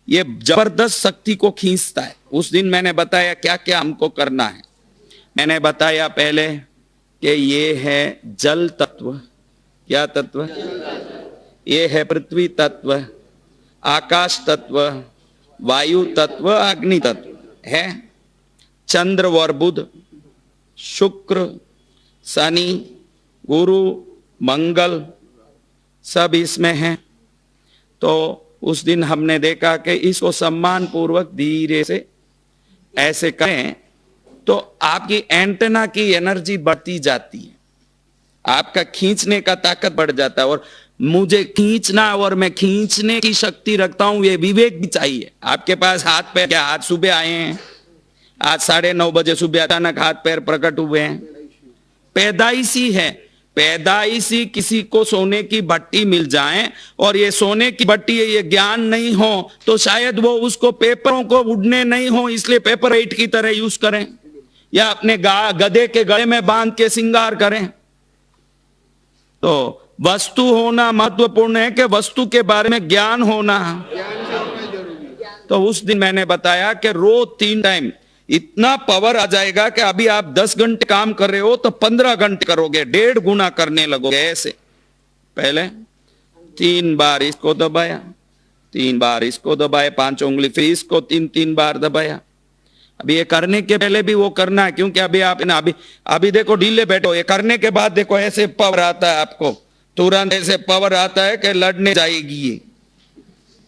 ये जबरदस्त शक्ति को खींचता है। उस दिन मैंने बताया क्या क्या हमको करना है। मैंने बताया पहले कि ये है जल तत्व। क्या तत्व? ये है पृथ्वी तत्व, आकाश तत्व, वायु तत्व, अग्नि तत्व है। चंद्र और बुध, शुक्र, शनि, गुरु, मंगल सब इसमें हैं। तो उस दिन हमने देखा कि इसको सम्मान पूर्वक धीरे से ऐसे करें तो आपकी एंटेना की एनर्जी बढ़ती जाती है, आपका खींचने का ताकत बढ़ जाता है। और मुझे खींचना और मैं खींचने की शक्ति रखता हूं, ये विवेक भी चाहिए आपके पास। हाथ पैर क्या, आज सुबह आए हैं, आज 9:30 बजे सुबह अचानक हाथ पैर प्रकट हुए हैं, पैदाइशी है। पैदाइशी किसी को सोने की भट्टी मिल जाए और ये सोने की भट्टी है, ये ज्ञान नहीं हो तो शायद वो उसको पेपरों को उड़ने नहीं हो इसलिए पेपर वेट की तरह यूज करें, या अपने गधे के गले में बांध के श्रृंगार करें। तो वस्तु होना महत्वपूर्ण है कि वस्तु के बारे में ज्ञान होना। तो उस दिन मैंने बताया कि रोज 3 टाइम इतना पावर आ जाएगा कि अभी आप 10 घंटे काम कर रहे हो तो 15 घंटे करोगे, 1.5 गुना करने लगोगे। ऐसे पहले 3 बार इसको दबाया, 3 बार इसको दबाया, 5 उंगली, फिर इसको 3 बार दबाया। अभी ये करने के पहले भी वो करना है, क्योंकि अभी आप ना अभी देखो ढीले बैठो, ये करने के बाद देखो ऐसे पावर आता है आपको, तुरंत ऐसे पावर आता है कि लड़ने जाएगी ये।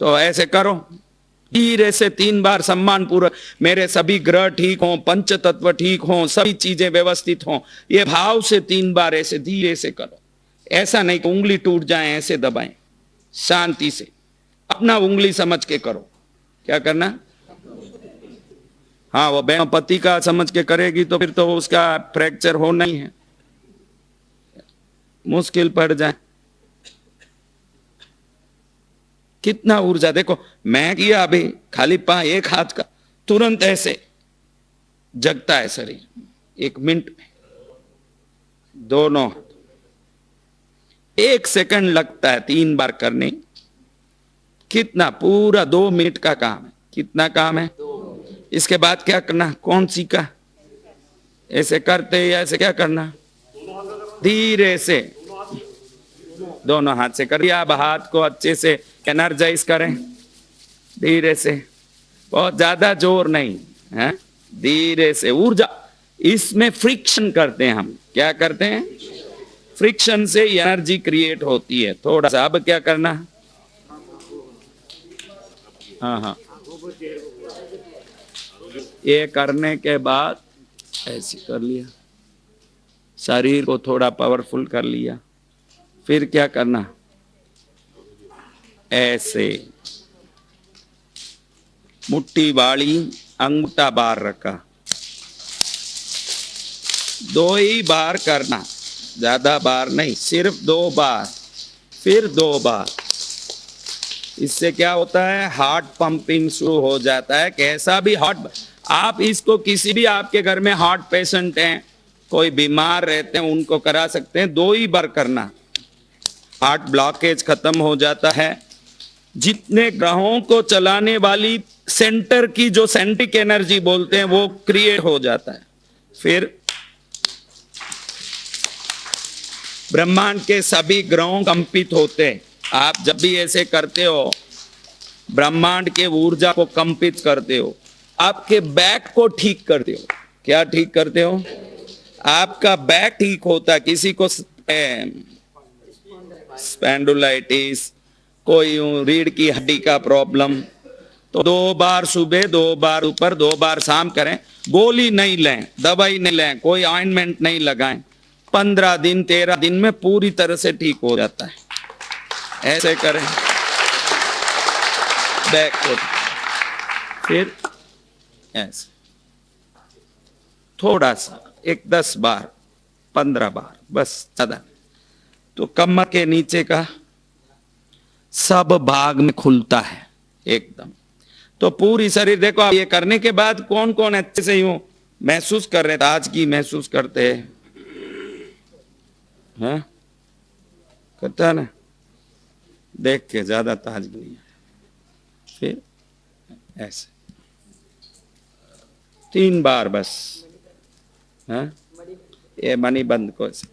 तो ऐसे करो धीरे से 3 बार सम्मान पूर्वक, मेरे सभी ग्रह ठीक हों, पंच तत्व ठीक हों, सभी चीजें व्यवस्थित हों, ये भाव से 3 बार ऐसे धीरे से करो। ऐसा नहीं कि उंगली टूट जाए, ऐसे दबाएं, शांति से अपना उंगली समझ के करो। क्या करना? हाँ, वो बहन पति का समझ के करेगी तो फिर तो उसका फ्रैक्चर होना ही है, मुश्किल पड़ जाए। कितना ऊर्जा देखो, मैं किया अभी खाली एक हाथ का, तुरंत ऐसे जगता है शरीर 1 मिनट में। दोनों हाथ 1 सेकंड लगता है 3 बार करने। कितना? पूरा 2 मिनट का काम है। कितना काम है? इसके बाद क्या करना? कौन सीखा? ऐसे करते या ऐसे क्या करना? धीरे से दोनों हाथ से करिए। अब हाथ को अच्छे से एनर्जाइज करें धीरे से, बहुत ज्यादा जोर नहीं है, धीरे से। ऊर्जा इसमें फ्रिक्शन करते हैं हम। क्या करते हैं? फ्रिक्शन से एनर्जी क्रिएट होती है। थोड़ा सा अब क्या करना? हाँ, ये करने के बाद ऐसे कर लिया, शरीर को थोड़ा पावरफुल कर लिया। फिर क्या करना? ऐसे मुट्ठी बाड़ी, अंगूठा बाहर रखा, 2 ही बार करना, ज्यादा बार नहीं, सिर्फ 2 बार, फिर 2 बार। इससे क्या होता है? हार्ट पंपिंग शुरू हो जाता है। कैसा भी हार्ट, आप इसको किसी भी आपके घर में हार्ट पेशेंट हैं, कोई बीमार रहते हैं, उनको करा सकते हैं। 2 ही बार करना, हार्ट ब्लॉकेज खत्म हो जाता है। जितने ग्रहों को चलाने वाली सेंटर की जो सेंट्रिक एनर्जी बोलते हैं वो क्रिएट हो जाता है। फिर ब्रह्मांड के सभी ग्रहों कंपित होते हैं। आप जब भी ऐसे करते हो, ब्रह्मांड के ऊर्जा को कंपित करते हो, आपके बैक को ठीक करते हो। क्या ठीक करते हो? आपका बैक ठीक होता है। किसी को स्पैंडुलाइटिस, कोई रीढ़ की हड्डी का प्रॉब्लम, तो 2 बार सुबह, 2 बार ऊपर, 2 बार शाम करें। गोली नहीं लें, दवाई नहीं लें, कोई ऑइंटमेंट नहीं लगाएं। 15 दिन 13 दिन में पूरी तरह से ठीक हो जाता है। ऐसे करें बैक को, फिर ऐसे थोड़ा सा, 10 बार 15 बार, बस ज्यादा। तो कमर के नीचे का सब भाग में खुलता है एकदम। तो पूरी शरीर देखो। आप ये करने के बाद कौन कौन अच्छे से यूं महसूस कर रहे थे? आज की महसूस करते हैं, हाँ? करता है ना? देख के ज्यादा ताजगी नहीं है। फिर ऐसे 3 बार बस। हाँ, ये मणि बंद को ऐसे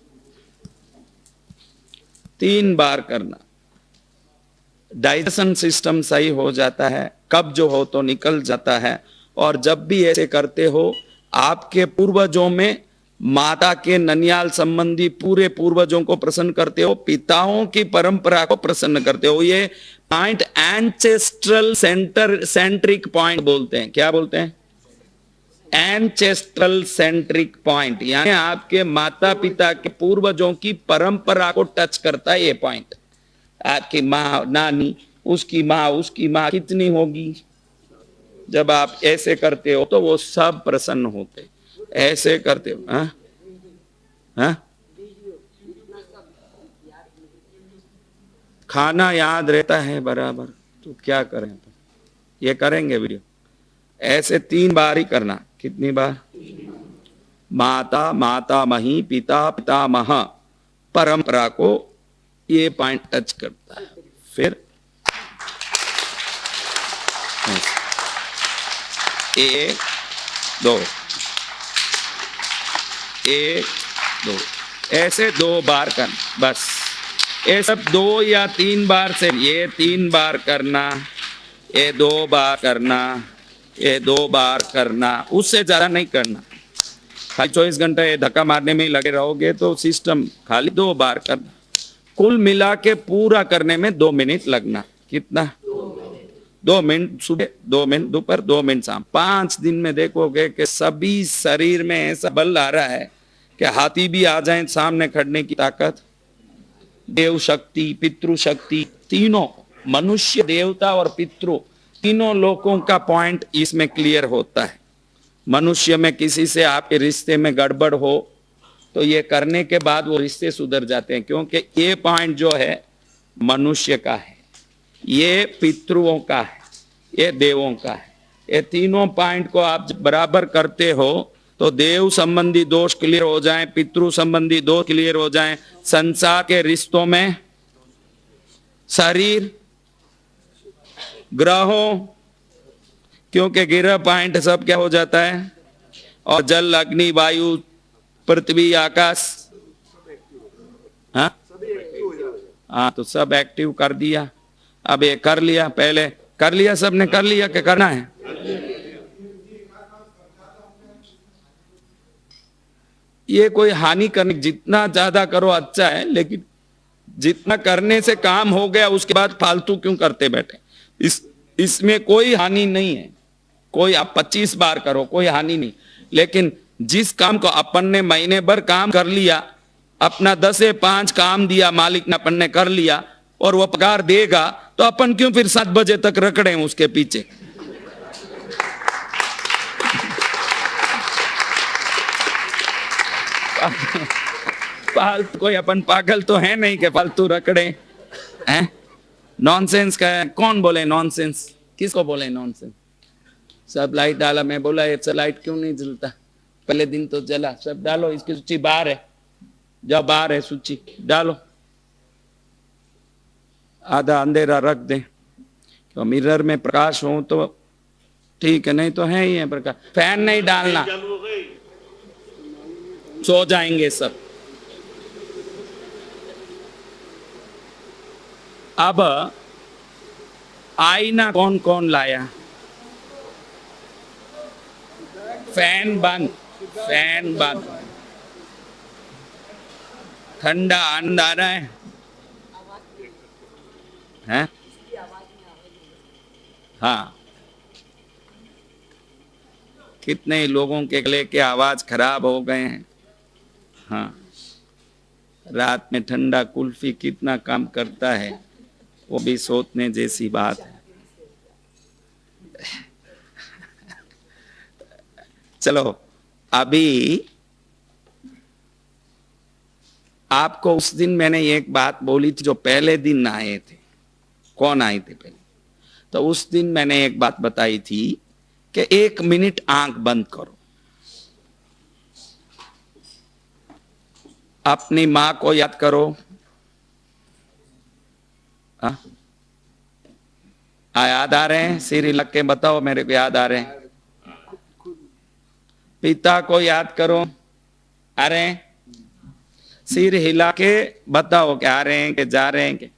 3 बार करना। डाइजेशन सिस्टम सही हो जाता है, कब्ज हो तो निकल जाता है। और जब भी ऐसे करते हो, आपके पूर्वजों में माता के ननियाल संबंधी पूरे पूर्वजों को प्रसन्न करते हो, पिताओं की परंपरा को प्रसन्न करते हो। ये पॉइंट एंसेस्ट्रल सेंट्रिक पॉइंट बोलते हैं। क्या बोलते हैं? एंसेस्ट्रल सेंट्रिक पॉइंट, यानी आपके माता पिता के पूर्वजों की परंपरा को टच करता है ये पॉइंट। आपकी माँ, नानी, उसकी माँ कितनी होगी? जब आप ऐसे करते हो तो वो सब प्रसन्न होते। ऐसे करते हो। हाँ हाँ, खाना याद रहता है बराबर, तो क्या करें? तो ये करेंगे वीडियो। ऐसे 3 बार ही करना। कितनी बार? माता, मातामही, पिता, पितामह, परंपरा को ये पॉइंट टच करता है। फिर 1 2 1 2 ऐसे 2 बार करना बस। ये सब 2 या 3 बार से, ये 3 बार करना, ये 2 बार करना, ये 2 बार करना, उससे ज्यादा नहीं करना। खाली 24 घंटे धक्का मारने में ही लगे रहोगे तो सिस्टम, खाली 2 बार करना। कुल मिला के पूरा करने में 2 मिनट लगना। कितना? 2 मिनट सुबह, 2 मिनट दोपहर, 2 मिनट शाम। 5 दिन में देखोगे कि सभी शरीर में ऐसा बल आ रहा है कि हाथी भी आ जाए सामने खड़ने की ताकत। देव शक्ति, पितृ शक्ति, तीनों, मनुष्य, देवता और पितृ, तीनों लोगों का पॉइंट इसमें क्लियर होता है। मनुष्य में किसी से आपके रिश्ते में गड़बड़ हो तो ये करने के बाद वो रिश्ते सुधर जाते हैं, क्योंकि ये पॉइंट जो है मनुष्य का है, ये पितृओं का है, ये देवों का है। ये तीनों पॉइंट को आप बराबर करते हो तो देव संबंधी दोष क्लियर हो जाए, पितृ संबंधी दोष क्लियर हो जाए, संसार के रिश्तों में, शरीर, ग्रहों, क्योंकि गिरह पॉइंट सब क्या हो जाता है, और जल, अग्नि, वायु, पृथ्वी, आकाश। हाँ, तो सब एक्टिव कर दिया। अब ये कर लिया, पहले कर लिया, सबने कर लिया कि करना है? ये कोई हानि करने, जितना ज्यादा करो अच्छा है, लेकिन जितना करने से काम हो गया उसके बाद फालतू क्यों करते बैठे? इसमें कोई हानि नहीं है। कोई आप 25 बार करो, कोई हानि नहीं। लेकिन जिस काम को अपन ने महीने भर काम कर लिया, अपना 10 से 5 काम दिया मालिक ने, अपन ने कर लिया और वो पगार देगा, तो अपन क्यों फिर 7 बजे तक रखड़े हैं उसके पीछे? फालतू, कोई अपन पागल तो है नहीं कि फालतू रखड़े हैं। नॉनसेंस का है। कौन बोले नॉनसेंस? किसको बोले नॉनसेंस? सब लाइट डाला, मैं बोला ये लाइट क्यों नहीं जलता? पहले दिन तो जला। सब डालो, इसकी सूची बाहर है, जब बाहर है सूची डालो। आधा अंधेरा रख दे, तो मिरर में प्रकाश हो तो ठीक है, नहीं तो है ही है प्रकाश। फैन नहीं डालना, सो जाएंगे सब। अब आईना कौन कौन लाया? फैन बंद, फैन बंद। ठंडा आनंद आ रहा है, हैं? हाँ, कितने लोगों के गले के आवाज खराब हो गए हैं। हाँ, रात में ठंडा कुल्फी कितना काम करता है, वो भी सोचने जैसी बात है। चलो, अभी आपको उस दिन मैंने एक बात बोली थी, जो पहले दिन आए थे। कौन आए थे पहले? तो उस दिन मैंने एक बात बताई थी कि 1 मिनट आंख बंद करो, अपनी मां को याद करो। याद आ रहे हैं? सिर हिला के बताओ मेरे को याद आ रहे हैं। पिता को याद करो, आ रहे हैं? सिर हिला के बताओ कि आ रहे हैं कि जा रहे हैं कि।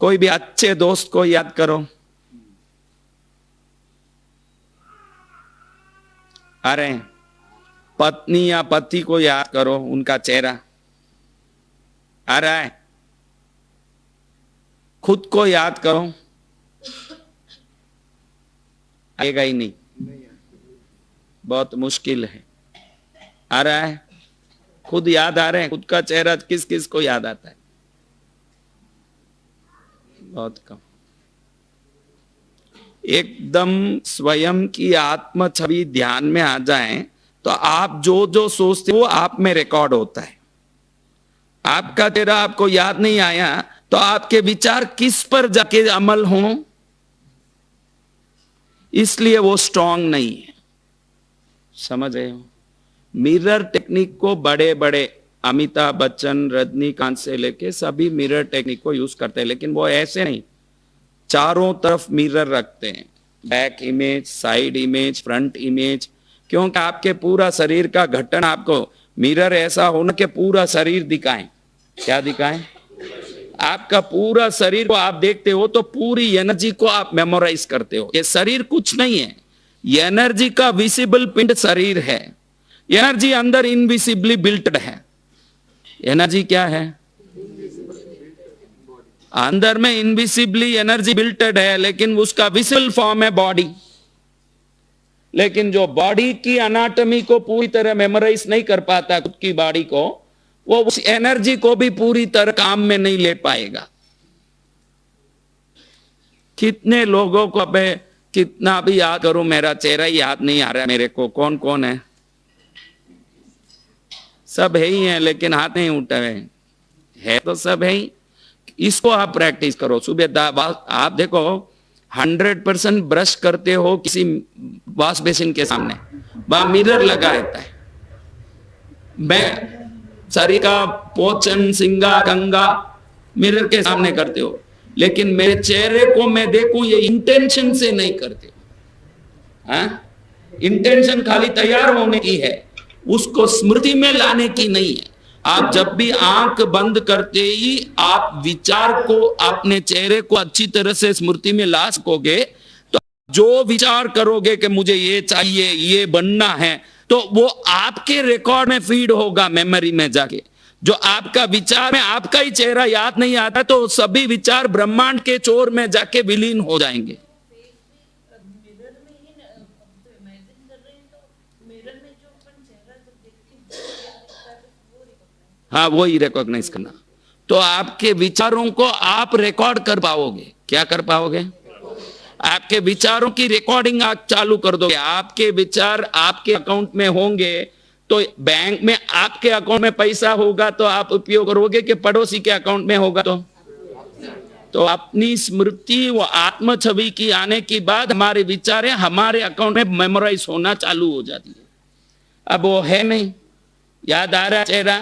कोई भी अच्छे दोस्त को याद करो, आ रहे हैं? पत्नी या पति को याद करो, उनका चेहरा आ रहा है? खुद को याद करो, आएगा ही नहीं, बहुत मुश्किल है। आ रहा है? खुद याद आ रहे हैं? खुद का चेहरा किस किस को याद आता है? बहुत कम। एकदम स्वयं की आत्म छवि ध्यान में आ जाए तो आप जो जो सोचते हो वो आप में रिकॉर्ड होता है। आपका चेहरा आपको याद नहीं आया तो आपके विचार किस पर जाके अमल हो, इसलिए वो स्ट्रांग नहीं है। समझ रहे हो? मिरर टेक्निक को बड़े बड़े अमिताभ बच्चन, रजनीकांत से लेके सभी मिरर टेक्निक को यूज करते हैं, लेकिन वो ऐसे नहीं, चारों तरफ मिरर रखते हैं, back image, side image, front image, क्योंकि आपके पूरा शरीर का गठन आपको मिरर ऐसा होना कि पूरा शरीर दिखाएं। क्या दिखाएं? आपका पूरा शरीर को आप देखते हो तो पूरी एनर्जी को आप मेमोराइज करते हो। ये शरीर कुछ नहीं है, ये एनर्जी का विजिबल पिंड शरीर है। एनर्जी अंदर इनविजिबली बिल्ट है। एनर्जी क्या है? अंदर में इनविजिबली एनर्जी बिल्टेड है, लेकिन उसका विजिबल फॉर्म है बॉडी। लेकिन जो बॉडी की अनाटमी को पूरी तरह मेमोराइज नहीं कर पाता खुद की बॉडी को, वो उस एनर्जी को भी पूरी तरह काम में नहीं ले पाएगा। कितने लोगों को अब कितना भी याद करूं मेरा चेहरा याद नहीं आ रहा है मेरे को। कौन कौन है? सब है ही है, लेकिन हाथ नहीं उठा है तो सब है ही। इसको आप प्रैक्टिस करो। सुबह आप देखो 100% ब्रश करते हो किसी वॉश बेसिन के सामने, वहां मिरर लगा रहता है। मैं शरीर का पोचन, सिंगा, कंगा मिरर के सामने करते हो, लेकिन मेरे चेहरे को मैं देखूं ये इंटेंशन से नहीं करते हो। इंटेंशन खाली तैयार होने की है, उसको स्मृति में लाने की नहीं है। आप जब भी आंख बंद करते ही आप विचार को, अपने चेहरे को अच्छी तरह से स्मृति में ला सकोगे, तो जो विचार करोगे कि मुझे ये चाहिए, ये बनना है, तो वो आपके रिकॉर्ड में फीड होगा मेमोरी में जाके। जो आपका विचार में आपका ही चेहरा याद नहीं आता तो सभी विचार ब्रह्मांड के चोर में जाके विलीन हो जाएंगे। हाँ, वही रिकॉग्नाइज करना। तो आपके विचारों को आप रिकॉर्ड कर पाओगे। क्या कर पाओगे? आपके विचारों की रिकॉर्डिंग आप चालू कर दोगे। आपके विचार आपके अकाउंट में होंगे तो बैंक में आपके अकाउंट में पैसा होगा तो आप उपयोग करोगे कि पड़ोसी के अकाउंट में होगा? तो अपनी स्मृति व आत्म छवि की आने के बाद हमारे विचारें हमारे अकाउंट में मेमोराइज होना चालू हो जाती है। अब वो है नहीं, याद आ रहा चेहरा?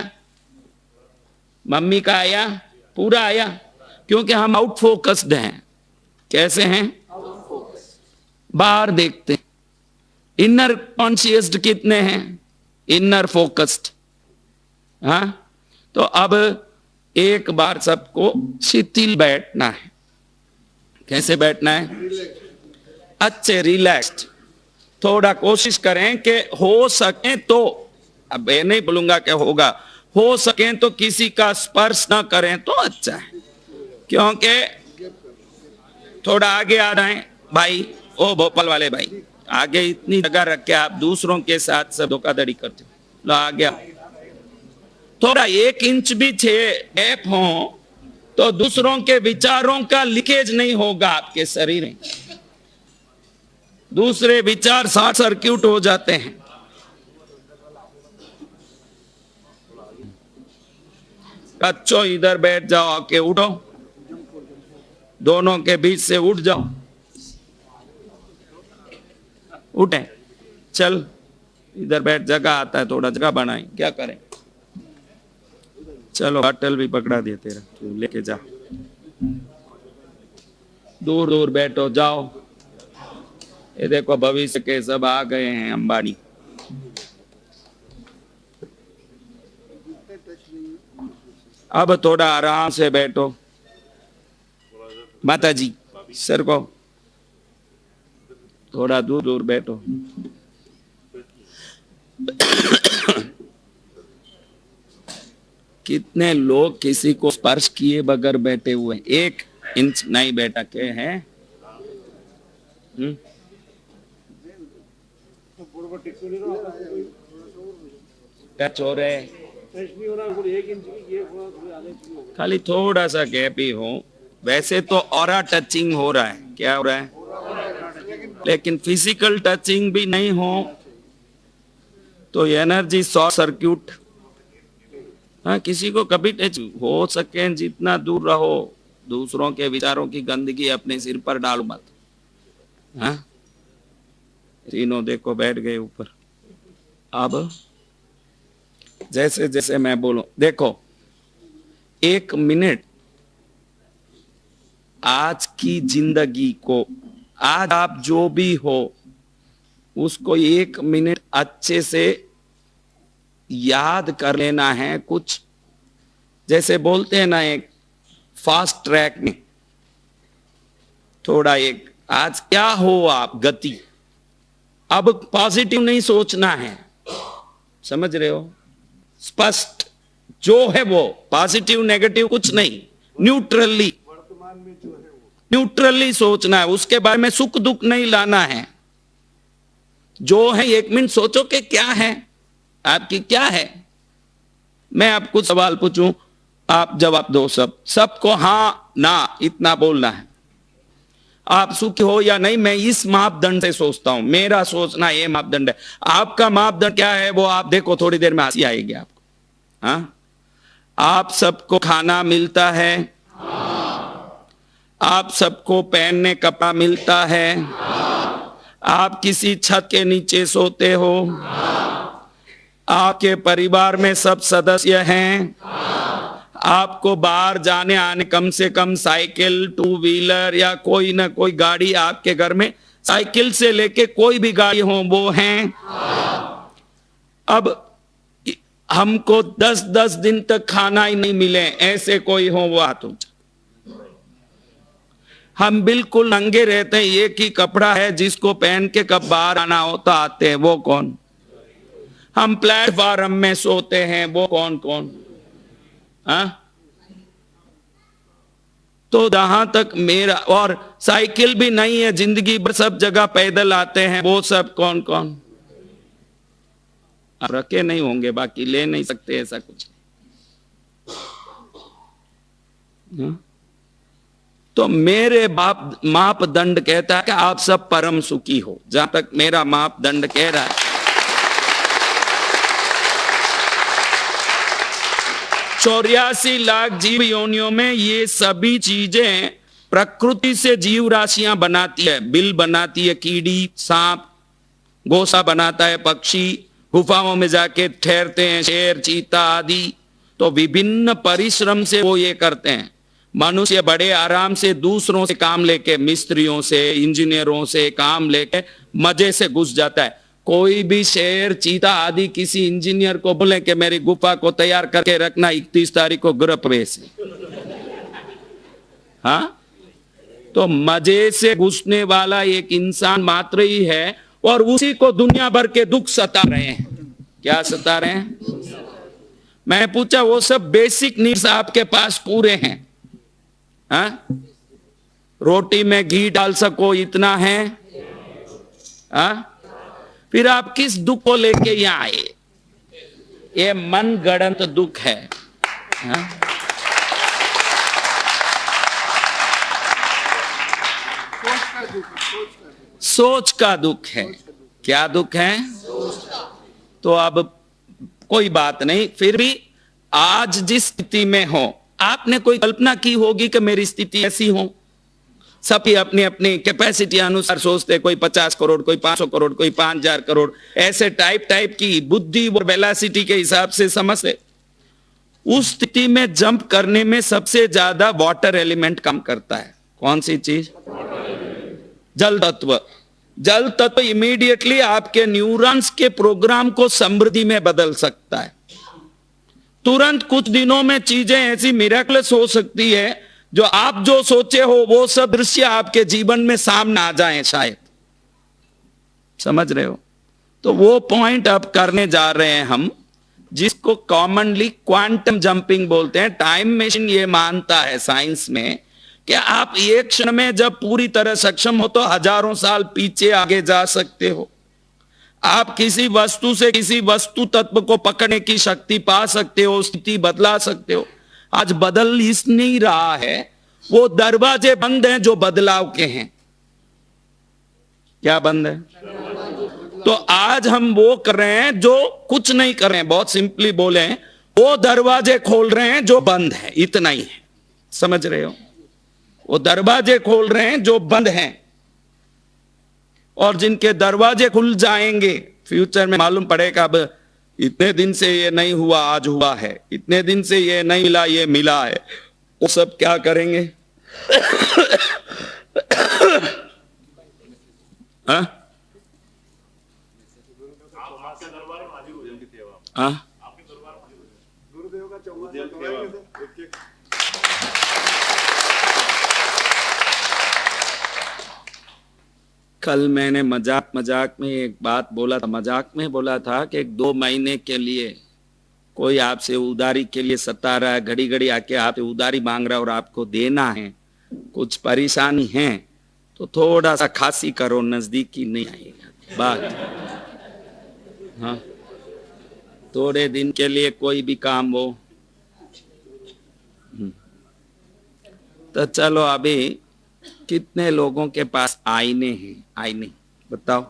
मम्मी का आया? पूरा आया? क्योंकि हम आउट फोकस्ड हैं। कैसे हैं? बाहर देखते हैं। इनर कॉन्शियस्ड कितने हैं? Inner focused. हाँ, तो अब एक बार सबको शिथिल बैठना है। कैसे बैठना है? अच्छे रिलैक्स्ड। थोड़ा कोशिश करें कि हो सके तो, अब ये नहीं बोलूंगा कि होगा, हो सके तो किसी का स्पर्श ना करें तो अच्छा है। क्योंकि थोड़ा आगे आ रहे हैं भाई, ओ भोपाल वाले भाई, आगे इतनी जगह रख के आप दूसरों के साथ सब धोखाधड़ी करते हो। लो आ गया। थोड़ा 1 इंच भी गैप हो तो दूसरों के विचारों का लीकेज नहीं होगा आपके शरीर में। दूसरे विचार शॉर्ट सर्किट हो जाते हैं। बच्चों इधर बैठ जाओ, आके उठो, दोनों के बीच से उठ जाओ। उठे, चल इधर बैठ, जगह आता है, थोड़ा जगह बनाए। क्या करें? चलो बॉटल भी पकड़ा दिया तेरा, तू लेके जा। दूर दूर बैठो, जाओ। ये देखो भविष्य के सब आ गए हैं अंबानी। अब थोड़ा आराम से बैठो। माता जी सर को थोड़ा दूर दूर बैठो। कितने लोग किसी को स्पर्श किए बगैर बैठे हुए, 1 इंच नहीं बैठा के हैं। टच हो रहे, खाली थोड़ा सा गैप ही हो। वैसे तो ऑरा टचिंग हो रहा है, क्या हो रहा है, लेकिन फिजिकल टचिंग भी नहीं हो तो एनर्जी शॉर्ट सर्क्यूट। हाँ, किसी को कभी टच हो सके जितना दूर रहो। दूसरों के विचारों की गंदगी अपने सिर पर डालो मत। हाँ, तीनों देखो बैठ गए ऊपर। अब जैसे जैसे मैं बोलूं, देखो 1 मिनट आज की जिंदगी को, आज आप जो भी हो उसको 1 मिनट अच्छे से याद कर लेना है। कुछ जैसे बोलते हैं ना, एक फास्ट ट्रैक में थोड़ा एक आज क्या हो आप गति। अब पॉजिटिव नहीं सोचना है, समझ रहे हो, स्पष्ट जो है वो, पॉजिटिव नेगेटिव कुछ नहीं, न्यूट्रली न्यूट्रली सोचना है। उसके बारे में सुख दुख नहीं लाना है। जो है 1 मिनट सोचो कि क्या है आपकी, क्या है। मैं आपको सवाल पूछूं, आप जवाब दो। सबको हाँ ना इतना बोलना है। आप सुखी हो या नहीं, मैं इस मापदंड से सोचता हूं। मेरा सोचना ये मापदंड है। आपका मापदंड क्या है वो आप देखो, थोड़ी देर में हंसी आएगी आपको। हाँ, आप सबको खाना मिलता है, आप सबको पहनने कपड़ा मिलता है, आप किसी छत के नीचे सोते हो, आपके परिवार में सब सदस्य हैं, आपको बाहर जाने आने कम से कम साइकिल, 2 व्हीलर या कोई ना कोई गाड़ी आपके घर में, साइकिल से लेके कोई भी गाड़ी हो वो हैं। अब हमको 10-10 दिन तक खाना ही नहीं मिले, ऐसे कोई हो वो हाथ ऊंचा। हम बिल्कुल नंगे रहते हैं, एक ही कपड़ा है जिसको पहन के कब बाहर आना होता आते हैं, वो कौन। हम प्लेटफॉर्म में सोते हैं, वो कौन कौन। हाँ, तो जहां तक मेरा, और साइकिल भी नहीं है, जिंदगी भर सब जगह पैदल आते हैं, वो सब कौन कौन। आप रखे नहीं होंगे, बाकी ले नहीं सकते, ऐसा कुछ। हाँ? तो मेरे मापदंड कहता है कि आप सब परम सुखी हो, जहां तक मेरा मापदंड कह रहा है। 84 लाख जीव योनियों में ये सभी चीजें प्रकृति से जीव राशियां बनाती है। बिल बनाती है कीड़ी, सांप, गोसा बनाता है पक्षी, गुफाओं में जाके ठहरते हैं शेर, चीता आदि। तो विभिन्न परिश्रम से वो ये करते हैं। मनुष्य बड़े आराम से दूसरों से काम लेके, मिस्त्रियों से, इंजीनियरों से काम लेके मजे से घुस जाता है। कोई भी शेर, चीता आदि किसी इंजीनियर को बोले कि मेरी गुफा को तैयार करके रखना 31 तारीख को गृह प्रवेश। हाँ, तो मजे से घुसने वाला एक इंसान मात्र ही है, और उसी को दुनिया भर के दुख सता रहे हैं। क्या सता रहे हैं? मैंने पूछा, वो सब बेसिक नीड्स आपके पास पूरे हैं? हाँ, रोटी में घी डाल सको इतना है? हाँ, फिर आप किस दुख को लेके यहां आए? ये मन गढ़ंत दुख है। हाँ? सोच का दुख है। क्या दुख है? तो अब कोई बात नहीं, फिर भी आज जिस स्थिति में हो, आपने कोई कल्पना की होगी कि मेरी स्थिति ऐसी हो। सभी अपनी अपनी कैपेसिटी अनुसार सोचते, कोई 50 करोड़, कोई 500 करोड़, कोई 5000 करोड़, ऐसे टाइप की बुद्धि और वेलोसिटी के हिसाब से समझते। उस स्थिति में जंप करने में सबसे ज्यादा वाटर एलिमेंट काम करता है। कौन सी चीज? जल तत्व। जल तत्व इमीडिएटली आपके न्यूरॉन्स के प्रोग्राम को समृद्धि में बदल सकता है। तुरंत कुछ दिनों में चीजें ऐसी मिरेकलस हो सकती है, जो आप जो सोचे हो वो सब दृश्य आपके जीवन में सामने आ जाएं शायद। समझ रहे हो? तो वो पॉइंट अब करने जा रहे हैं हम, जिसको कॉमनली क्वांटम जंपिंग बोलते हैं। टाइम मशीन ये मानता है साइंस में कि आप एक क्षण में जब पूरी तरह सक्षम हो तो हजारों साल पीछे आगे जा सकते हो। आप किसी वस्तु से किसी वस्तु तत्व को पकड़ने की शक्ति पा सकते हो, स्थिति बदला सकते हो। आज बदल इस नहीं रहा है, वो दरवाजे बंद हैं जो बदलाव के हैं। क्या बंद है? तो आज हम वो कर रहे हैं जो कुछ नहीं कर रहे हैं। बहुत सिंपली बोले, वो दरवाजे खोल रहे हैं जो बंद है, इतना ही है। समझ रहे हो? वो दरवाजे खोल रहे हैं जो बंद हैं, और जिनके दरवाजे खुल जाएंगे फ्यूचर में मालूम पड़ेगा, अब इतने दिन से ये नहीं हुआ, आज हुआ है। इतने दिन से ये नहीं मिला, ये मिला है। वो सब क्या करेंगे? हाँ? हाँ? कल मैंने मजाक में एक बात बोला था, मजाक में बोला था कि 2 महीने के लिए कोई आपसे उधारी के लिए सता रहा है, घड़ी घड़ी आके आपसे उधारी मांग रहा है और आपको देना है, कुछ परेशानी है, तो थोड़ा सा खांसी करो, नजदीकी नहीं आएगा बात। हाँ, थोड़े दिन के लिए कोई भी काम हो। तो चलो, अभी कितने लोगों के पास आईने हैं? आईने बताओ।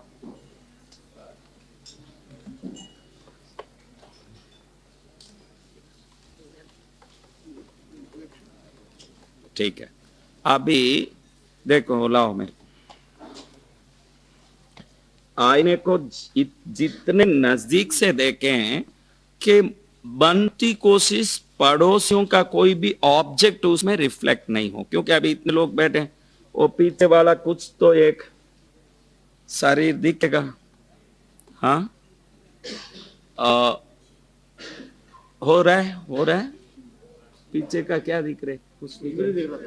ठीक है, अभी देखो, लाओ मैं आईने को जितने नजदीक से देखें कि बनती कोशिश पड़ोसियों का कोई भी ऑब्जेक्ट उसमें रिफ्लेक्ट नहीं हो, क्योंकि अभी इतने लोग बैठे हैं, वो पीछे वाला कुछ तो एक शरीर दिखेगा। हाँ, हो रहा है पीछे का क्या दिख रहा है? कुछ नहीं दिख रहा।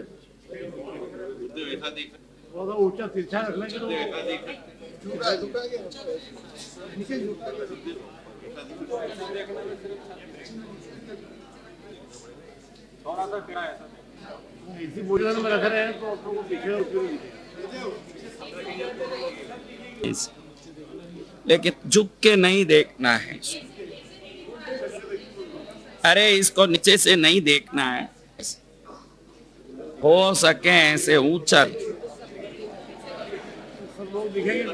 ऊंचा तिरछा रखना कि थोड़ा सा क्या है इसी बोलने में रख रहे हैं तो आपको पीछे लेकिन झुक के नहीं देखना है। अरे इसको नीचे से नहीं देखना है, हो सके ऐसे ऊंचा। सब लोग दिखेंगे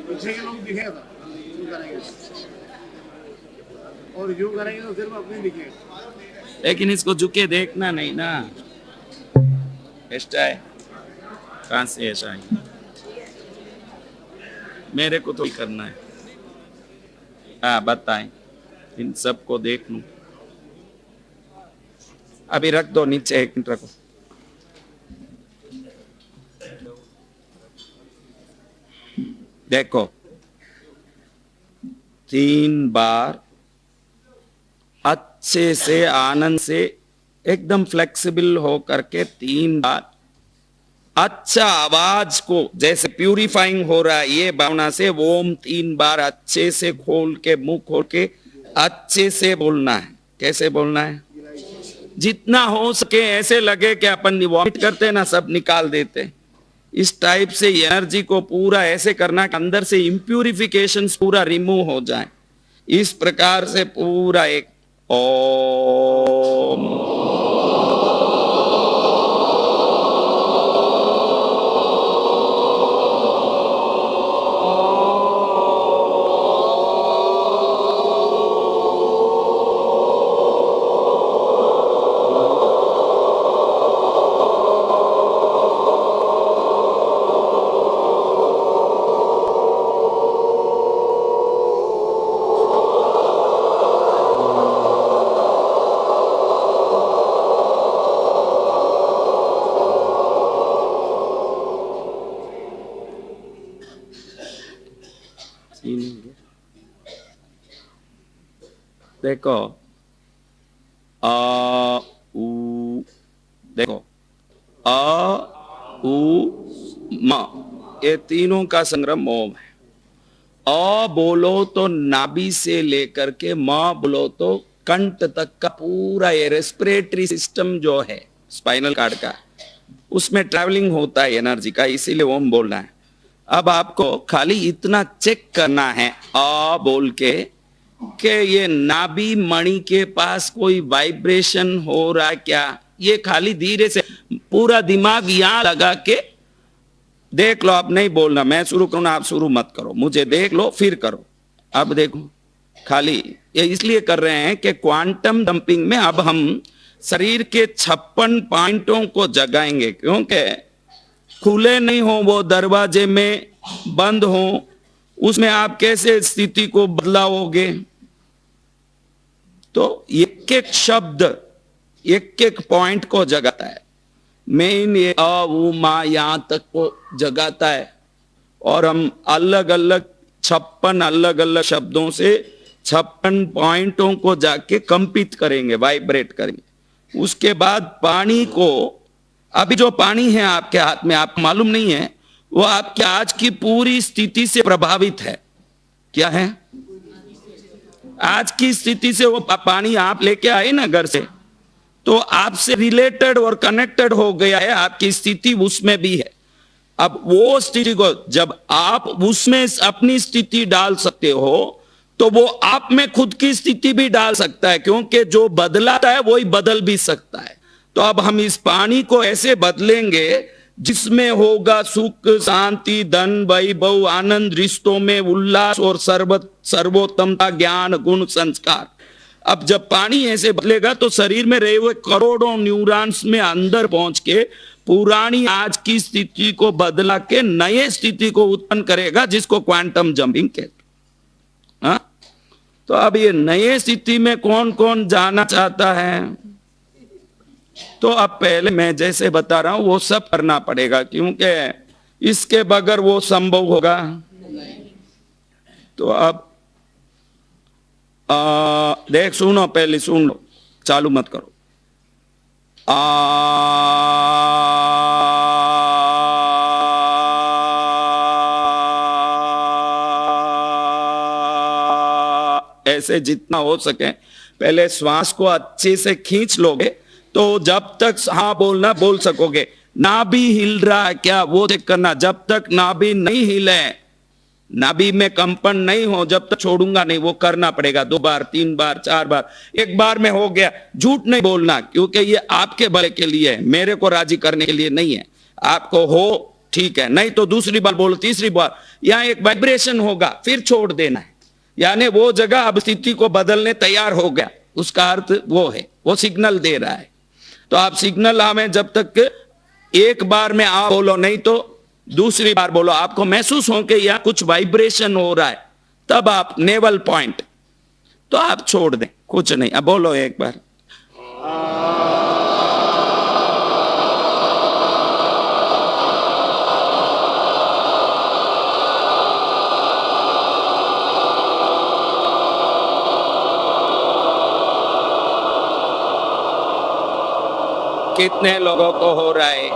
पीछे के लोग दिखेगा और यूं करेंगे तो सिर्फ अपनी दिखेगा, लेकिन इसको झुके देखना नहीं ना। ऐसा है, कहां से ऐसा है? मेरे को तो करना है। हाँ बताएं, इन सबको देख लूं। अभी रख दो नीचे, 1 मिनट रखो। देखो, 3 बार अच्छे से आनंद से एकदम फ्लेक्सिबल हो करके 3 बार अच्छा आवाज को जैसे प्यूरिफाइंग हो रहा है, ये भावना से ओम 3 बार अच्छे से खोल के, मुंह खोल के अच्छे से बोलना है। कैसे बोलना है? जितना हो सके ऐसे लगे कि अपन वॉमिट करते ना, सब निकाल देते। इस टाइप से एनर्जी को पूरा ऐसे करना कि अंदर से इम्प्यूरिफिकेशन पूरा रिमूव हो जाए। इस प्रकार से पूरा एक ओम देखो अ उ, देखो अ उ म, ये तीनों का संग्रह ओम है। अ बोलो तो नाभि से लेकर के म बोलो तो कंठ तक का पूरा ये रेस्पिरेटरी सिस्टम जो है स्पाइनल कार्ड का, उसमें ट्रैवलिंग होता है एनर्जी का, इसीलिए ओम बोलना है। अब आपको खाली इतना चेक करना है आ बोल के कि ये नाभि मणि के पास कोई वाइब्रेशन हो रहा है क्या, ये खाली धीरे से पूरा दिमाग यहां लगा के देख लो। आप नहीं बोलना, मैं शुरू करूं ना, आप शुरू मत करो, मुझे देख लो फिर करो। अब देखो खाली ये इसलिए कर रहे हैं कि क्वांटम डंपिंग में अब हम शरीर के 56 पॉइंटों को जगाएंगे, क्योंकि खुले नहीं हो वो दरवाजे में बंद हो, उसमें आप कैसे स्थिति को बदलाओगे। तो एक एक शब्द एक एक पॉइंट को जगाता है। मेन ये अ उ मा यहां तक को जगाता है, और हम अलग अलग 56 अलग अलग शब्दों से 56 पॉइंटों को जाके कंपित करेंगे, वाइब्रेट करेंगे। उसके बाद पानी को, अभी जो पानी है आपके हाथ में, आपको मालूम नहीं है, वो आपके आज की पूरी स्थिति से प्रभावित है। क्या है? आज की स्थिति से वो पानी आप लेके आए ना घर से, तो आपसे रिलेटेड और कनेक्टेड हो गया है, आपकी स्थिति उसमें भी है। अब वो स्थिति को जब आप उसमें अपनी स्थिति डाल सकते हो, तो वो आप में खुद की स्थिति भी डाल सकता है, क्योंकि जो बदलाता है वही बदल भी सकता है। तो अब हम इस पानी को ऐसे बदलेंगे जिसमें होगा सुख, शांति, धन, वैभव, आनंद, रिश्तों में उल्लास और सर्वोत्तमता, ज्ञान, गुण, संस्कार। अब जब पानी ऐसे बदलेगा तो शरीर में रहे हुए करोड़ों न्यूरॉन्स में अंदर पहुंच के पुरानी आज की स्थिति को बदला के नए स्थिति को उत्पन्न करेगा, जिसको क्वांटम जंपिंग कहते हैं। हाँ? तो अब ये नए स्थिति में कौन कौन जाना चाहता है? तो अब पहले मैं जैसे बता रहा हूं वो सब करना पड़ेगा, क्योंकि इसके बगैर वो संभव होगा। तो अब देख सुनो, पहले सुन लो, चालू मत करो। ऐसे जितना हो सके पहले श्वास को अच्छे से खींच लोगे, तो जब तक हाँ बोलना बोल सकोगे। नाभि हिल रहा है क्या वो चेक करना, जब तक नाभि नहीं हिले, नाभि में कंपन नहीं हो, जब तक छोड़ूंगा नहीं। वो करना पड़ेगा 2 बार 3 बार 4 बार। एक बार में हो गया, झूठ नहीं बोलना, क्योंकि ये आपके भले के लिए है, मेरे को राजी करने के लिए नहीं है। आपको हो ठीक है, नहीं तो दूसरी बार बोलो, तीसरी बार। यहां एक वाइब्रेशन होगा, फिर छोड़ देना है, यानी वो जगह अब स्थिति को बदलने तैयार हो गया, उसका अर्थ वो है, वो सिग्नल दे रहा है। तो आप सिग्नल हमें जब तक एक बार में आ बोलो, नहीं तो दूसरी बार बोलो, आपको महसूस हो कि यहां कुछ वाइब्रेशन हो रहा है, तब आप नेवल पॉइंट, तो आप छोड़ दें, कुछ नहीं। अब बोलो एक बार। कितने लोगों को हो रहा है?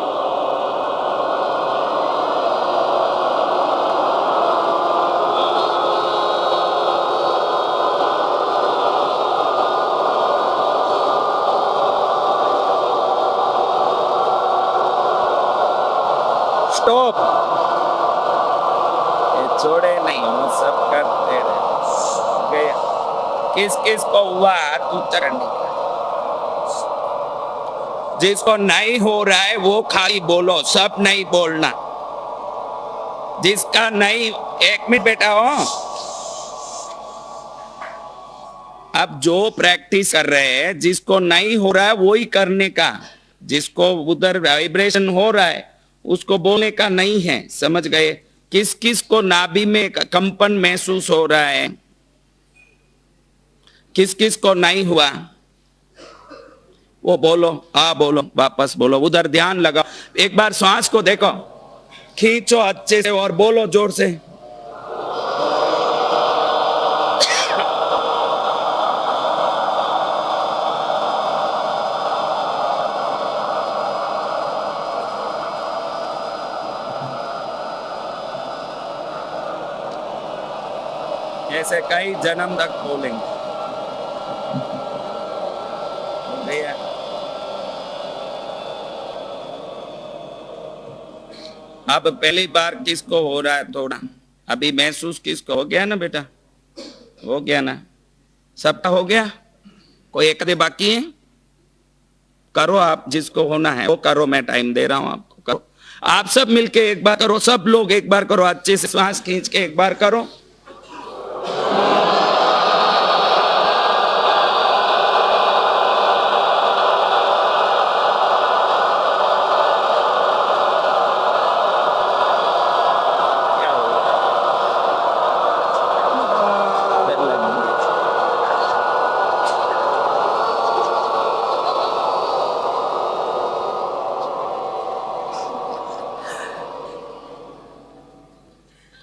स्टॉप, ये छोड़े नहीं, वो सब करते रहे। किस किस को हुआ हाथ ऊंचा करने का? जिसको नहीं हो रहा है वो खाली बोलो, सब नहीं बोलना। जिसका नहीं, 1 मिनट बेटा हो। अब जो प्रैक्टिस कर रहे हैं, जिसको नहीं हो रहा है वो ही करने का, जिसको उधर वाइब्रेशन हो रहा है उसको बोलने का नहीं है, समझ गए? किस किस को नाभि में कंपन महसूस हो रहा है, किस किस को नहीं हुआ वो बोलो। बोलो, वापस बोलो, उधर ध्यान लगाओ। एक बार श्वास को देखो, खींचो अच्छे से और बोलो जोर से। ऐसे कई जन्म तक बोलेंगे। भैया अब पहली बार किसको हो रहा है थोड़ा, अभी महसूस किसको हो गया ना बेटा, हो गया ना, सबका हो गया, कोई एक आधे बाकी है? करो आप, जिसको होना है वो करो, मैं टाइम दे रहा हूं आपको, करो आप सब मिलके एक बार करो, सब लोग एक बार करो, अच्छे से सांस खींच के एक बार करो।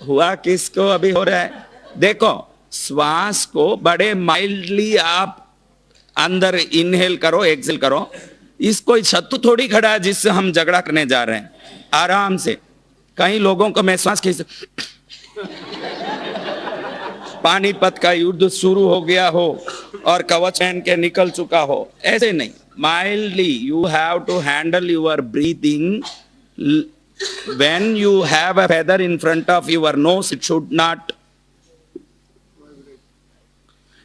हुआ किसको अभी हो रहा है? देखो श्वास को बड़े माइल्डली आप अंदर इनहेल करो, एक्सेल करो। इसको शत्रु थोड़ी खड़ा है जिससे हम झगड़ा करने जा रहे हैं, आराम से। कई लोगों को मैं श्वास खींच, पानीपत का युद्ध शुरू हो गया हो और कवच पहन के निकल चुका हो, ऐसे नहीं, mildly you have to handle your breathing. when you have a feather in front of your nose, it should not,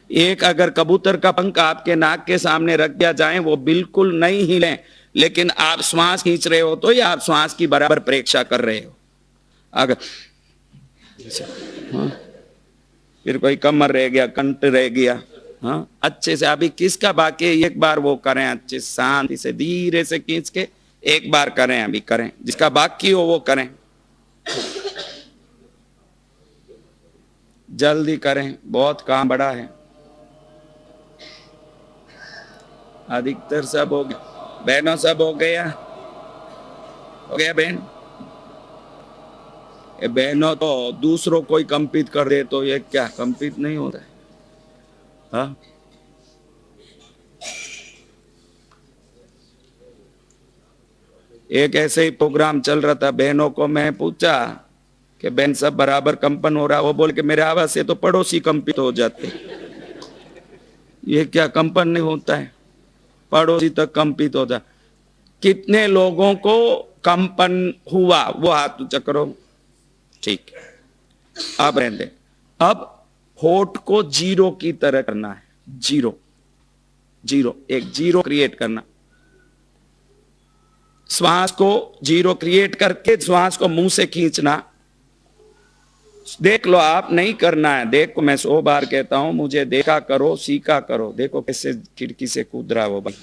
एक अगर कबूतर का पंख आपके नाक के सामने रख दिया जाए वो बिल्कुल नहीं हिले, लेकिन आप श्वास खींच रहे हो तो या आप श्वास की बराबर परीक्षा कर रहे हो। अगर हाँ, फिर कोई कमर रह गया, कंठ रह गया, हाँ अच्छे से अभी किसका बाकी है, एक बार वो करें अच्छे शांति से, धीरे से खींच के एक बार करें, अभी करें, जिसका बाकी हो वो करें, जल्दी करें, बहुत काम बड़ा है। अधिकतर सब हो गया, बहनों सब हो गया, हो गया बहन? ये बहनों तो दूसरों कोई कंपित कर दे तो ये क्या कंपित नहीं होता है? हाँ एक ऐसे ही प्रोग्राम चल रहा था, बहनों को मैं पूछा कि बहन सब बराबर कंपन हो रहा, वो बोल के मेरे आवाज से तो पड़ोसी कंपित हो जाते। ये क्या कंपन नहीं होता है, पड़ोसी तक कंपित होता। कितने लोगों को कंपन हुआ वो हाथ ऊंचा करो, ठीक है, अब रहने। अब होठ को जीरो की तरह करना है, जीरो जीरो, एक जीरो क्रिएट करना, श्वास को जीरो क्रिएट करके श्वास को मुंह से खींचना। देख लो, आप नहीं करना है, देखो मैं 100 बार कहता हूं, मुझे देखा करो, सीखा करो। देखो कैसे खिड़की से कूद रहा वो भाई,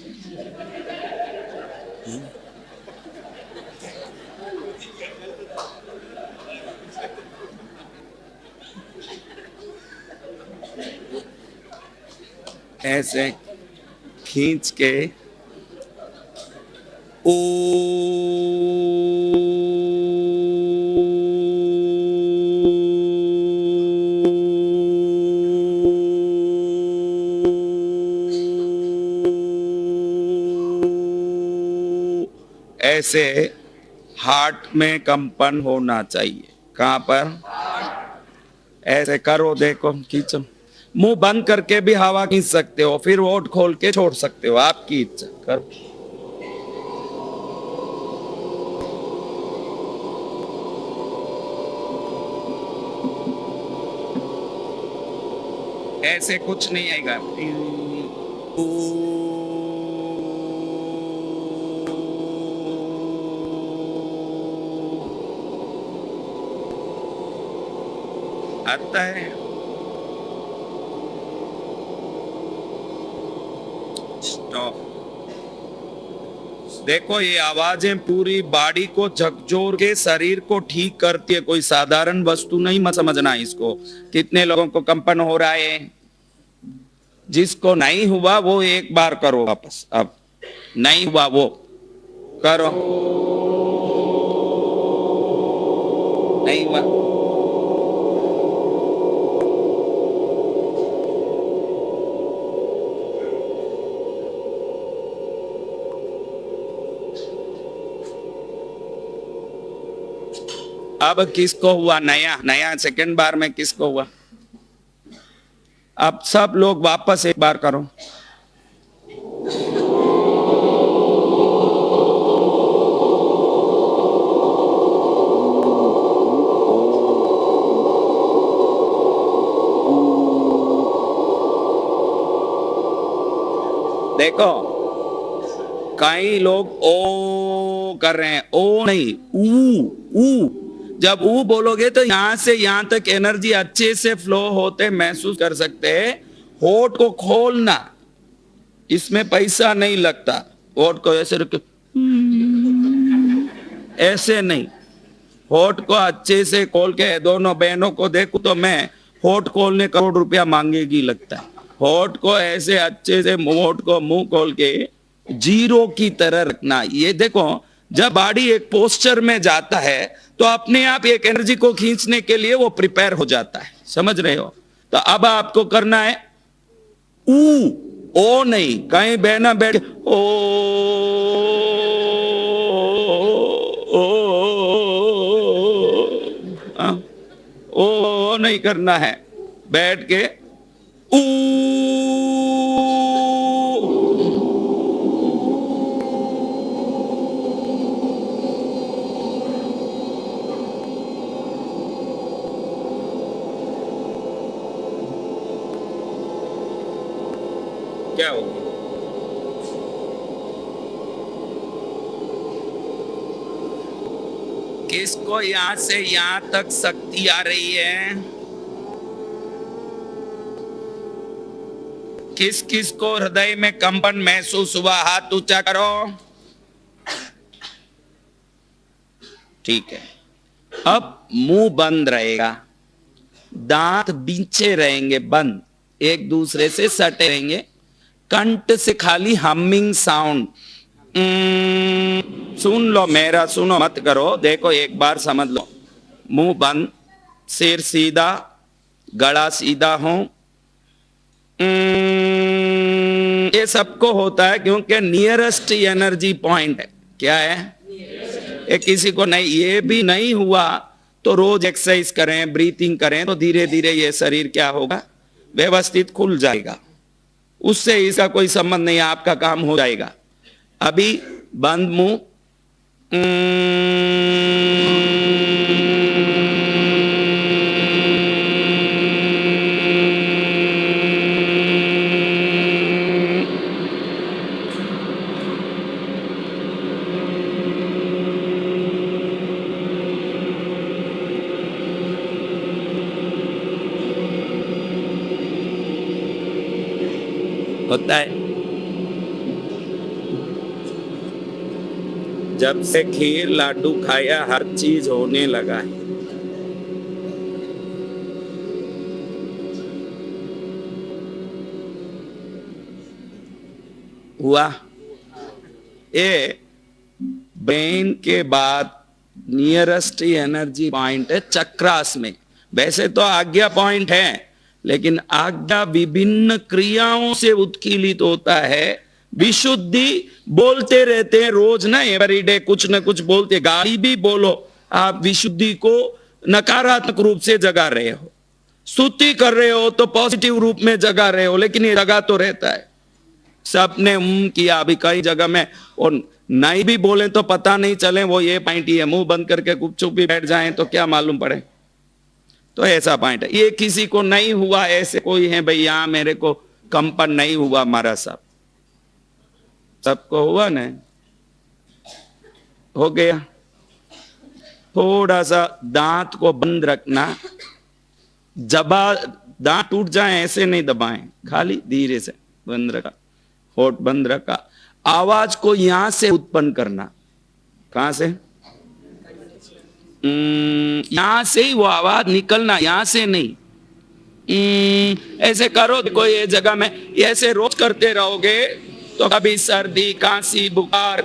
ऐसे खींच के ओ ऐसे हार्ट में कंपन होना चाहिए। कहां पर? ऐसे करो, देखो खींचो, मुंह बंद करके भी हवा खींच सकते हो, फिर होठ खोल के छोड़ सकते हो, आपकी इच्छा। करो, ऐसे कुछ नहीं आएगा। आता है, स्टॉप। देखो ये आवाजें पूरी बॉडी को झकझोर के शरीर को ठीक करती है, कोई साधारण वस्तु नहीं मत समझना इसको। कितने लोगों को कंपन हो रहा है, जिसको नहीं हुआ वो एक बार करो वापस, अब नहीं हुआ वो करो, नहीं हुआ अब किसको हुआ? नया नया सेकंड बार में किसको हुआ? अब सब लोग वापस एक बार करो। देखो कई लोग ओ कर रहे हैं, ओ नहीं, ऊ। जब ऊ बोलोगे तो यहां से यहां तक एनर्जी अच्छे से फ्लो होते महसूस कर सकते हैं। होठ को खोलना, इसमें पैसा नहीं लगता। होठ को ऐसे रख, ऐसे नहीं, होठ को अच्छे से खोल के, दोनों बहनों को देखूं तो मैं होठ खोलने करोड़ रुपया मांगेगी लगता है। होठ को ऐसे अच्छे से, होठ को मुंह खोल के जीरो की तरह रखना। ये देखो जब बॉडी एक पोस्चर में जाता है तो अपने आप एक एनर्जी को खींचने के लिए वो प्रिपेयर हो जाता है, समझ रहे हो? तो अब आपको करना है ऊ, ओ नहीं। कहीं बहना बैठ ओ, ओ नहीं करना है, बैठ के ऊ। क्या होगा? किसको यहां से यहां तक शक्ति आ रही है? किस किस को हृदय में कंपन महसूस हुआ? हाथ ऊंचा करो। ठीक है। अब मुंह बंद रहेगा, दांत बीचे रहेंगे बंद, एक दूसरे से सटे रहेंगे। कंठ से खाली हमिंग साउंड, सुन लो मेरा, सुनो मत करो। देखो एक बार समझ लो, मुंह बंद, सिर सीधा, गला सीधा हो। ये सबको होता है क्योंकि नियरेस्ट एनर्जी पॉइंट है। क्या है? ये किसी को नहीं, ये भी नहीं हुआ तो रोज एक्सरसाइज करें, ब्रीथिंग करें तो धीरे धीरे ये शरीर क्या होगा, व्यवस्थित खुल जाएगा। उससे इसका कोई संबंध नहीं, आपका काम हो जाएगा। अभी बंद मुंह, होता है। जब से खीर लाडू खाया हर चीज होने लगा है। हुआ? ये ब्रेन के बाद नियरेस्ट एनर्जी पॉइंट है चक्रास में। वैसे तो आज्ञा पॉइंट है, लेकिन आज्ञा विभिन्न क्रियाओं से उत्कीलित होता है। विशुद्धि बोलते रहते हैं रोज ना, एवरीडे कुछ न कुछ बोलते। गाली भी बोलो, आप विशुद्धि को नकारात्मक रूप से जगा रहे हो। स्तुति कर रहे हो तो पॉजिटिव रूप में जगा रहे हो, लेकिन ये जगा तो रहता है। सबने किया अभी कई जगह में, और नहीं भी बोले तो पता नहीं चले, वो ये पॉइंट ही है। मुंह बंद करके चुप भी बैठ जाएं तो क्या मालूम पड़े। तो ऐसा पॉइंट है। ये किसी को नहीं हुआ, ऐसे कोई है भाई यहां मेरे को कंपन नहीं हुआ मारा साहब? सबको हुआ ना? हो गया। थोड़ा सा दांत को बंद रखना, जबा दांत टूट जाए ऐसे नहीं दबाएं, खाली धीरे से बंद रखा, होठ बंद रखा। आवाज को यहां से उत्पन्न करना। कहां से? यहां से ही वो आवाज निकलना, यहां से नहीं। ऐसे करो, कोई ये जगह में ऐसे रोज करते रहोगे तो कभी सर्दी, खांसी, बुखार,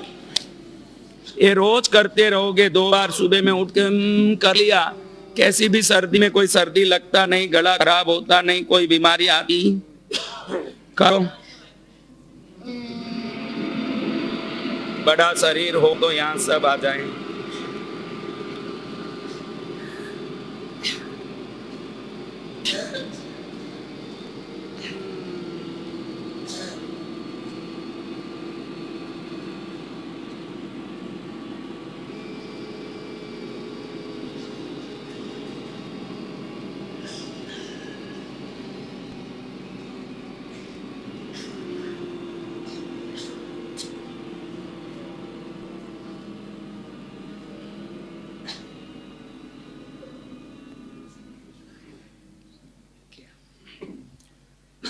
ये रोज करते रहोगे। 2 बार सुबह में उठ के कर लिया, कैसी भी सर्दी में कोई सर्दी लगता नहीं, गला खराब होता नहीं, कोई बीमारी आती। करो। बड़ा शरीर हो तो यहां सब आ जाए।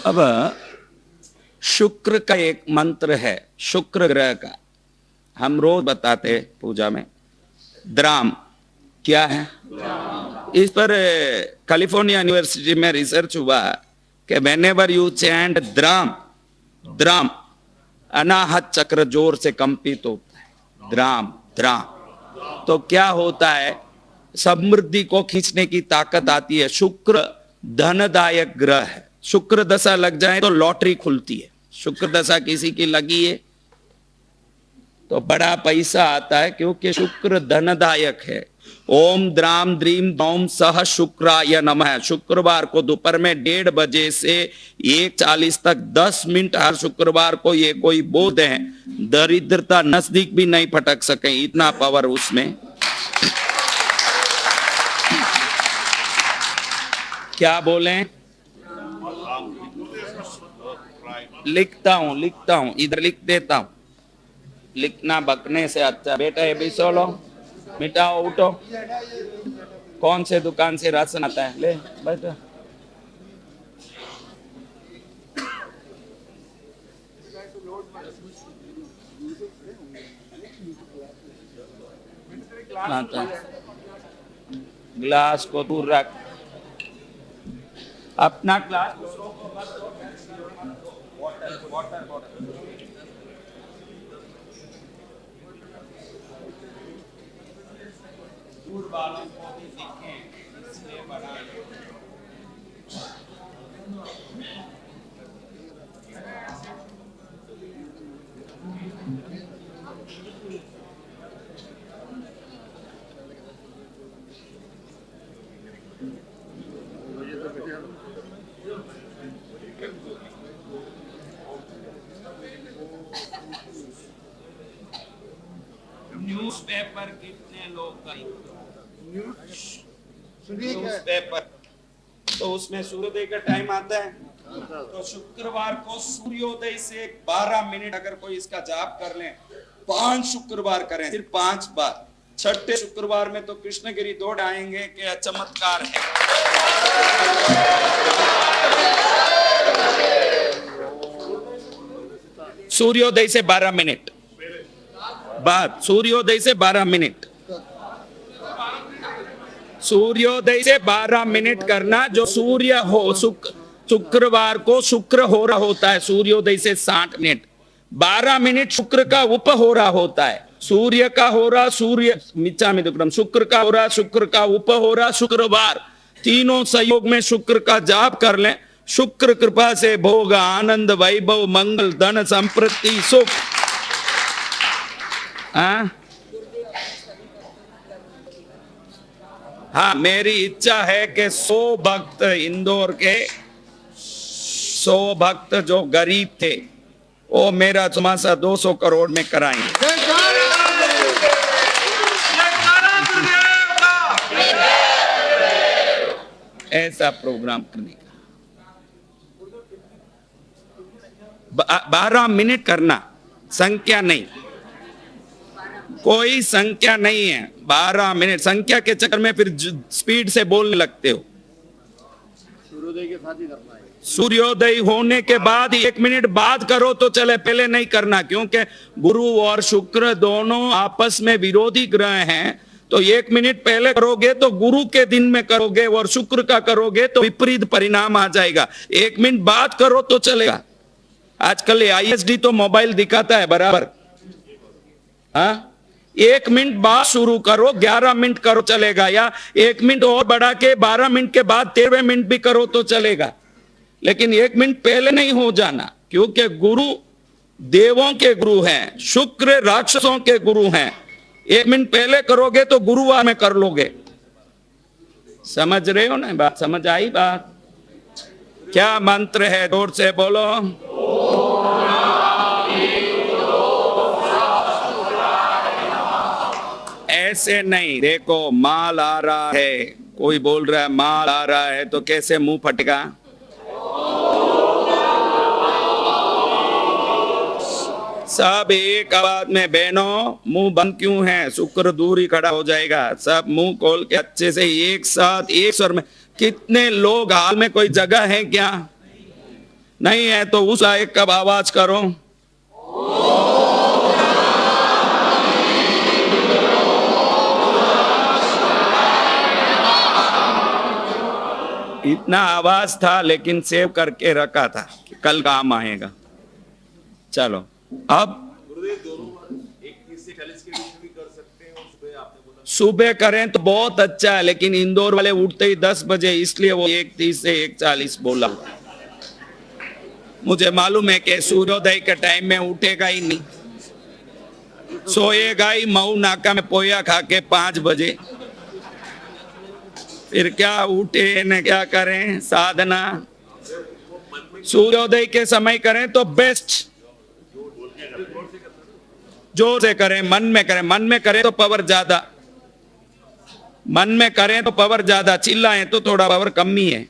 अब शुक्र का एक मंत्र है, शुक्र ग्रह का, हम रोज बताते हैं पूजा में। द्राम क्या है? इस पर कैलिफोर्निया यूनिवर्सिटी में रिसर्च हुआ कि व्हेनेवर यू चैंट द्राम, द्राम, अनाहत चक्र जोर से कंपित होता है। द्राम द्राम तो क्या होता है? समृद्धि को खींचने की ताकत आती है। शुक्र धनदायक ग्रह है। शुक्र दशा लग जाए तो लॉटरी खुलती है। शुक्र दशा किसी की लगी है तो बड़ा पैसा आता है, क्योंकि शुक्र धनदायक है। ओम द्राम द्रीम दौम सह शुक्राय नमः। शुक्रवार को दोपहर में 1:30 बजे से 1:40 तक 10 मिनट हर शुक्रवार को ये कोई बोध है, दरिद्रता नजदीक भी नहीं फटक सके, इतना पावर उसमें। क्या बोले? लिखता हूं, इधर लिख देता हूं। लिखना बकने से अच्छा। बेटा ये भी सोलो, मिटाओ, उठो। कौन से दुकान से राशन आता है? ले बेटा। ग्लास को दूर रख, अपना ग्लास वाटर वालों को भी दिखे, इसलिए बनाए। न्यूज़पेपर कितने लोग न्यूज़पेपर तो उसमें सूर्योदय का टाइम आता है। तो शुक्रवार को सूर्योदय से 12 मिनट अगर कोई इसका जाप कर ले, 5 शुक्रवार करें, सिर्फ 5 बार। छठे शुक्रवार में तो कृष्णगिरी दौड़ आएंगे कि चमत्कार है। सूर्योदय से 12 मिनट बाद, सूर्योदय से 12 मिनट, सूर्योदय से 12 मिनट करना। जो सूर्य हो, शुक्रवार को शुक्र हो रहा होता है सूर्योदय से 60 मिनट, 12 मिनट शुक्र का उप हो रहा होता है। सूर्य का हो रहा, सूर्य मिच्छा में दुक्रम, शुक्र का हो रहा, शुक्र का उप हो रहा, शुक्रवार, तीनों सहयोग में शुक्र का जाप कर लें। शुक्र कृपा से भोग, आनंद, वैभव, मंगल, धन, संपत्ति, सुख। हाँ, मेरी इच्छा है कि 100 भक्त इंदौर के, 100 भक्त जो गरीब थे, वो मेरा चमासा 200 करोड़ में कराएंगे। ऐसा प्रोग्राम करने का 12 मिनट करना, संख्या नहीं, कोई संख्या नहीं है। 12 मिनट, संख्या के चक्कर में फिर स्पीड से बोलने लगते हो। सूर्योदय के साथ ही करना है। सूर्योदय होने के बाद 1 मिनट बाद करो तो चले, पहले नहीं करना, क्योंकि गुरु और शुक्र दोनों आपस में विरोधी ग्रह हैं। तो 1 मिनट पहले करोगे तो गुरु के दिन में करोगे, और शुक्र का करोगे तो विपरीत परिणाम आ जाएगा। 1 मिनट बाद करो तो चलेगा। आजकल ISD तो मोबाइल दिखाता है बराबर। हाँ, 1 मिनट बाद शुरू करो, 11 मिनट करो चलेगा, या 1 मिनट और बढ़ा के 12 मिनट के बाद 13वें मिनट भी करो तो चलेगा, लेकिन 1 मिनट पहले नहीं हो जाना, क्योंकि गुरु देवों के गुरु हैं, शुक्र राक्षसों के गुरु हैं। 1 मिनट पहले करोगे तो गुरुवार में कर लोगे। समझ रहे हो ना बात? समझ आई बात? क्या मंत्र है? जोर से बोलो। ऐसे नहीं, देखो माल आ रहा है, कोई बोल रहा है माल आ रहा है, तो कैसे मुंह फटेगा? सब एक आवाज में, बहनों मुंह बंद क्यों है? शुक्र दूर ही खड़ा हो जाएगा। सब मुंह खोल के अच्छे से एक साथ एक स्वर में। कितने लोग हाल में कोई जगह है क्या? नहीं है तो उस एक कब आवाज करो। इतना आवाज था लेकिन सेव करके रखा था, कल काम आएगा। चलो अब सुबह करें तो बहुत अच्छा है, लेकिन इंदौर वाले उठते ही 10 बजे, इसलिए वो 1:30 से 1:40 बोला। मुझे मालूम है कि सूर्योदय के टाइम में उठेगा ही नहीं, सोएगा ही मऊ नाका में पोया खा के 5 बजे। फिर क्या उठे न क्या करें साधना। सूर्योदय के समय करें तो बेस्ट, जोर से करें, मन में करें। मन में करें तो पावर ज्यादा, मन में करें तो पावर ज्यादा, चिल्लाएं तो थोड़ा पावर कम ही है।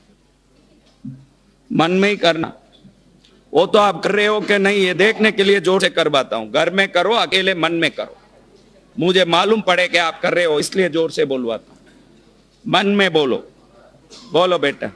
मन में ही करना। वो तो आप कर रहे हो कि नहीं ये देखने के लिए जोर से करवाता हूं। घर में करो, अकेले मन में करो। मुझे मालूम पड़े कि आप कर रहे हो, इसलिए जोर से बोलवाता हूं। मन में बोलो, बोलो बेटा।